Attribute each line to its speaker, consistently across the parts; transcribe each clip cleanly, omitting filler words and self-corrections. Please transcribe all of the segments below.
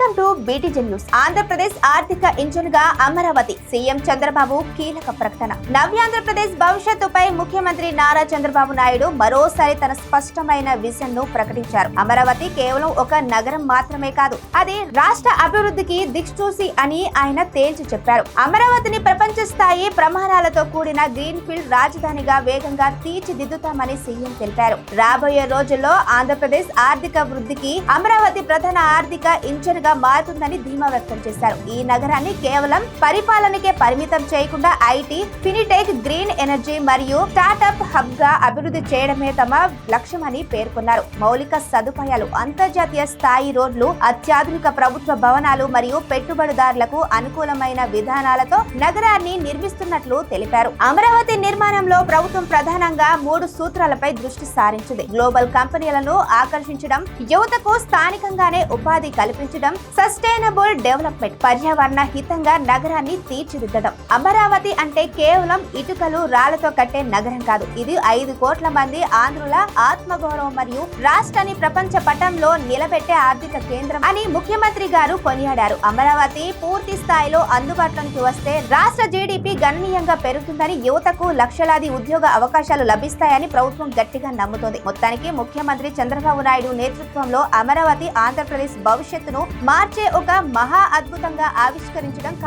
Speaker 1: Welcome to బీటీజెన్ news. Andhra Pradesh ఆర్థిక engine గా అమరావతి సీఎం చంద్రబాబు కీలక ప్రకటన. నవ్యాంధ్రప్రదేశ్ భవిష్యత్తుపై ముఖ్యమంత్రి నారా చంద్రబాబు నాయుడు మరోసారి తన స్పష్టమైన విజన్ ను ప్రకటించారు. అమరావతి కేవలం ఒక నగరం మాత్రమే కాదు, అది రాష్ట్ర అభివృద్ధికి దిక్సూచి అని ఆయన తేల్చి చెప్పారు. అమరావతిని ప్రపంచ స్థాయి ప్రమాణాలతో కూడిన గ్రీన్ ఫీల్డ్ రాజధానిగా వేగంగా తీర్చిదిద్దుతామని సీఎం తెలిపారు. రాబోయే రోజుల్లో ఆంధ్రప్రదేశ్ ఆర్థిక వృద్ధికి అమరావతి ప్రధాన ఆర్థిక ఇంజన్ గా మారుతుందని ధీమా వ్యక్తం చేశారు. ఈ నగరాన్ని కేవలం పరిపాలనకే పరిమితం చేయకుండా ఐటీ, ఫినిటెక్, గ్రీన్ ఎనర్జీ మరియు స్టార్టప్ హబ్ గా అభివృద్ధి చేయడమే తమ లక్ష్యమని పేర్కొన్నారు. మౌలిక సదుపాయాలు, అంతర్జాతీయ స్థాయి రోడ్లు, అత్యాధునిక ప్రభుత్వ భవనాలు మరియు పెట్టుబడిదారులకు అనుకూలమైన విధానాలతో నగరాన్ని నిర్మిస్తున్నట్లు తెలిపారు. అమరావతి నిర్మాణంలో ప్రభుత్వం ప్రధానంగా 3 సూత్రాలపై దృష్టి సారించింది. గ్లోబల్ కంపెనీలను ఆకర్షించడం, యువతకు స్థానికంగానే ఉపాధి కల్పించడం, సస్టైనబుల్ డెవలప్మెంట్, పర్యావరణ హితంగా నగరాన్ని తీర్చిదిద్దడం. అమరావతి అంటే కేవలం ఇటుకలు రాళ్లతో కట్టే నగరం కాదు, ఇది 5 కోట్ల మంది ఆంధ్రుల ఆత్మగౌరవం మరియు రాష్ట్రాన్ని ప్రపంచ పటంలో నిలబెట్టే ఆర్థిక కేంద్రం అని ముఖ్యమంత్రి గారు కొనియాడారు. అమరావతి పూర్తి స్థాయిలో అందుబాటులోకి వస్తే రాష్ట్ర జీడీపీ గణనీయంగా పెరుగుతుందని, యువతకు లక్షలాది ఉద్యోగ అవకాశాలు లభిస్తాయని ప్రభుత్వం గట్టిగా నమ్ముతోంది. మొత్తానికి ముఖ్యమంత్రి చంద్రబాబు నాయుడు నేతృత్వంలో అమరావతి ఆంధ్రప్రదేశ్ భవిష్యత్తును మార్చే ఒక మహా అద్భుతంగా ఆవిష్కృతం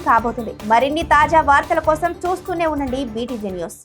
Speaker 1: కాబోతుంది. మరిన్ని తాజా వార్తల కోసం చూస్తూనే ఉండండి బీటీజీ న్యూస్.